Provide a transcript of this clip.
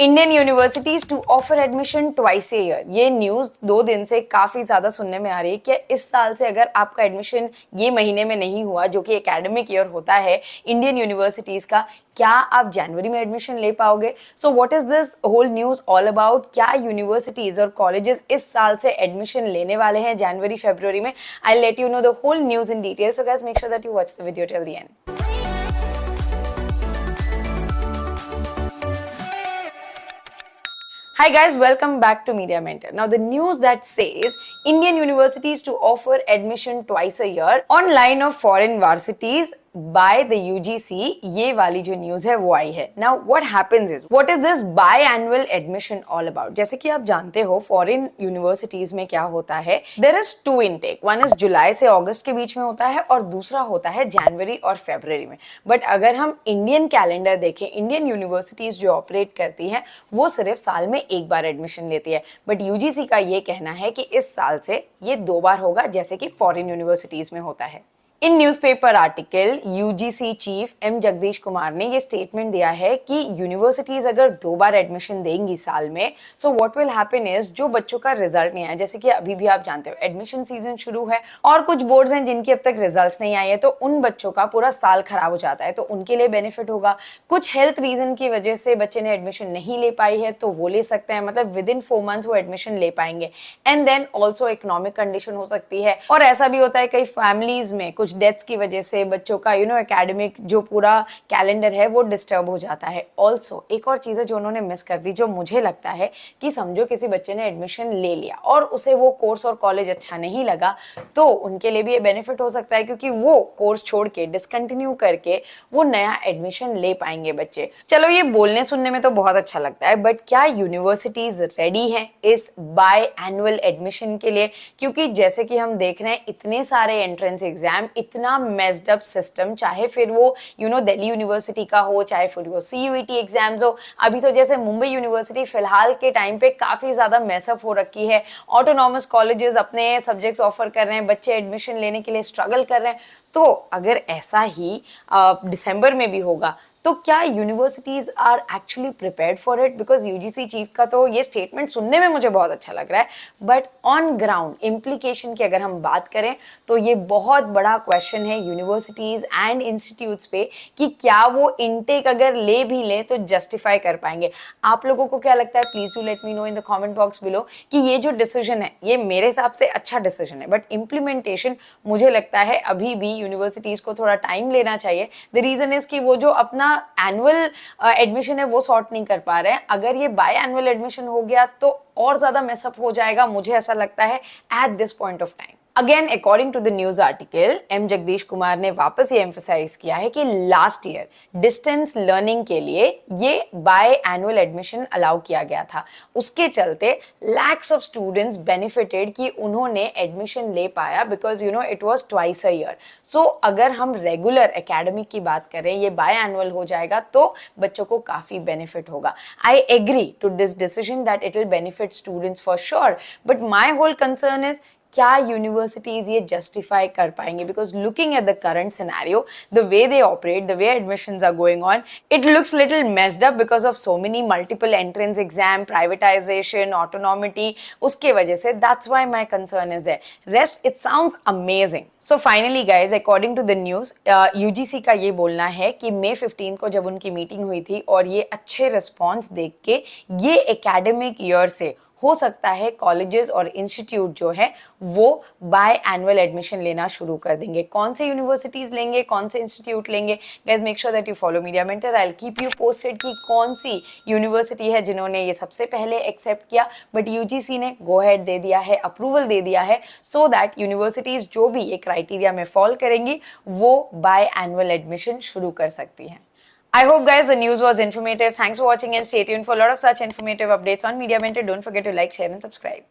Indian universities to offer admission twice a year. ये news 2 दिन से काफी ज्यादा सुनने में आ रही है कि इस साल से अगर आपका एडमिशन ये महीने में नहीं हुआ, जो कि एकेडमिक ईयर होता है इंडियन यूनिवर्सिटीज का, क्या आप जनवरी में एडमिशन ले पाओगे? So what is this whole news all about? क्या यूनिवर्सिटीज और कॉलेजेस इस साल से एडमिशन लेने वाले हैं जनवरी फरवरी में? I let you know the whole news in detail, so guys make sure that you watch the video till the end. Hi guys, welcome back to Media Mentor. Now the news that says Indian universities to offer admission twice a year online of foreign varsities by the UGC, ये वाली जो news है वो आई है. Now what happens is, what is this biannual admission all about? जैसे कि आप जानते हो फॉरेन यूनिवर्सिटीज में क्या होता है, there is two intake. One is जुलाई से अगस्त के बीच में होता है और दूसरा होता है जनवरी और फरवरी में. बट अगर हम इंडियन कैलेंडर देखें, इंडियन यूनिवर्सिटीज जो ऑपरेट करती हैं वो सिर्फ साल में एक बार एडमिशन लेती है. बट यूजीसी का ये कहना है कि इस साल से ये 2 बार होगा, जैसे कि फॉरेन यूनिवर्सिटीज में होता है. In newspaper article UGC chief M Jagdish Kumar ने ये स्टेटमेंट दिया है कि यूनिवर्सिटीज अगर 2 बार एडमिशन देंगी साल में, so what will happen is, जो बच्चों का रिजल्ट नहीं आया, जैसे कि अभी भी आप जानते हो एडमिशन सीजन शुरू है और कुछ बोर्ड्स हैं जिनकी अब तक रिजल्ट्स नहीं आए हैं, तो उन बच्चों का पूरा साल खराब हो जाता है, तो उनके लिए बेनिफिट होगा. कुछ हेल्थ रीजन की वजह से बच्चे ने एडमिशन नहीं ले पाई है तो वो ले सकते हैं, मतलब विद इन 4 मंथ्स वो एडमिशन ले पाएंगे. And then also economic condition हो सकती है, और ऐसा भी होता है कई फैमिलीज में कुछ डेथ्स की वजह से बच्चों का एकेडमिक जो पूरा कैलेंडर है वो डिस्टर्ब हो जाता है. ऑल्सो एक और चीज़ है जो उन्होंने मिस कर दी, जो मुझे लगता है कि समझो किसी बच्चे ने एडमिशन ले लिया और उसे वो कोर्स और कॉलेज अच्छा नहीं लगा, तो उनके लिए भी ये बेनिफिट हो सकता है क्योंकि वो कोर्स छोड़ के डिसकंटिन्यू करके वो नया एडमिशन ले पाएंगे बच्चे. चलो ये बोलने सुनने में तो बहुत अच्छा लगता है, बट क्या यूनिवर्सिटीज रेडी हैं इस बाय एनुअल एडमिशन के लिए? क्योंकि जैसे कि हम देख रहे हैं इतने सारे एंट्रेंस एग्जाम, इतना मेस्ड अप सिस्टम, चाहे फिर वो दिल्ली यूनिवर्सिटी का हो, चाहे फिर वो सीयूईटी एग्जाम्स हो. अभी तो जैसे मुंबई यूनिवर्सिटी फिलहाल के टाइम पे काफी ज्यादा मेसअप हो रखी है. ऑटोनॉमस कॉलेजेस अपने सब्जेक्ट्स ऑफर कर रहे हैं, बच्चे एडमिशन लेने के लिए स्ट्रगल कर रहे हैं. तो अगर ऐसा ही दिसंबर में भी होगा तो क्या universities are actually prepared for it? Because UGC chief का तो ये स्टेटमेंट सुनने में मुझे बहुत अच्छा लग रहा है, बट ऑन ग्राउंड इम्प्लीकेशन की अगर हम बात करें तो ये बहुत बड़ा क्वेश्चन है यूनिवर्सिटीज एंड इंस्टीट्यूट्स पे कि क्या वो इनटेक अगर ले भी लें तो जस्टिफाई कर पाएंगे. आप लोगों को क्या लगता है? Please do let me know in the comment box below कि ये जो डिसीजन है ये मेरे हिसाब से अच्छा डिसीजन है, बट इम्प्लीमेंटेशन मुझे लगता है अभी भी यूनिवर्सिटीज को थोड़ा टाइम लेना चाहिए. द रीजन इज कि वो जो अपना एनुअल एडमिशन है वो सॉर्ट नहीं कर पा रहे हैं. अगर ये बाय एनुअल एडमिशन हो गया तो और ज्यादा मेसअप हो जाएगा, मुझे ऐसा लगता है at this point of time. Again according to the news article, M Jagdish Kumar ने वापस ये एम्फसाइज किया है कि लास्ट ईयर डिस्टेंस लर्निंग के लिए ये बाय एनुअल एडमिशन अलाउ किया गया था. उसके चलते लैक्स ऑफ स्टूडेंट्स बेनिफिटेड कि उन्होंने एडमिशन ले पाया because it was twice a year. So अगर हम रेगुलर एकेडमिक की बात करें, ये बाय एनुअल हो जाएगा तो बच्चों को काफी बेनिफिट होगा. I agree to this decision that it will benefit students for sure, but my whole concern is क्या यूनिवर्सिटीज ये जस्टिफाई कर पाएंगे? Because looking at the current scenario, the way they operate, the way admissions are going on, it looks little messed up because of so many multiple entrance exam, privatization, autonomity. उसके वजह से that's why my concern is there. Rest it sounds amazing. So finally guys, according to the news, UGC का ये बोलना है कि May 15 को जब उनकी मीटिंग हुई थी और ये अच्छे रिस्पॉन्स देख के ये एकेडमिक ईयर से हो सकता है कॉलेजेस और इंस्टीट्यूट जो है वो बाय एनुअल एडमिशन लेना शुरू कर देंगे. कौन से यूनिवर्सिटीज लेंगे, कौन से इंस्टीट्यूट लेंगे, guys make sure that you follow media mentor. I will keep you posted कि कौन सी यूनिवर्सिटी है जिन्होंने ये सबसे पहले एक्सेप्ट किया. बट यूजीसी ने गो हेड दे दिया है, अप्रूवल दे दिया है, सो दैट यूनिवर्सिटीज जो भी ये क्राइटेरिया में फॉल करेंगी वो बाय एनुअल एडमिशन शुरू कर सकती हैं. I hope guys the news was informative. Thanks for watching and stay tuned for a lot of such informative updates on Media Mentor. Don't forget to like, share and subscribe.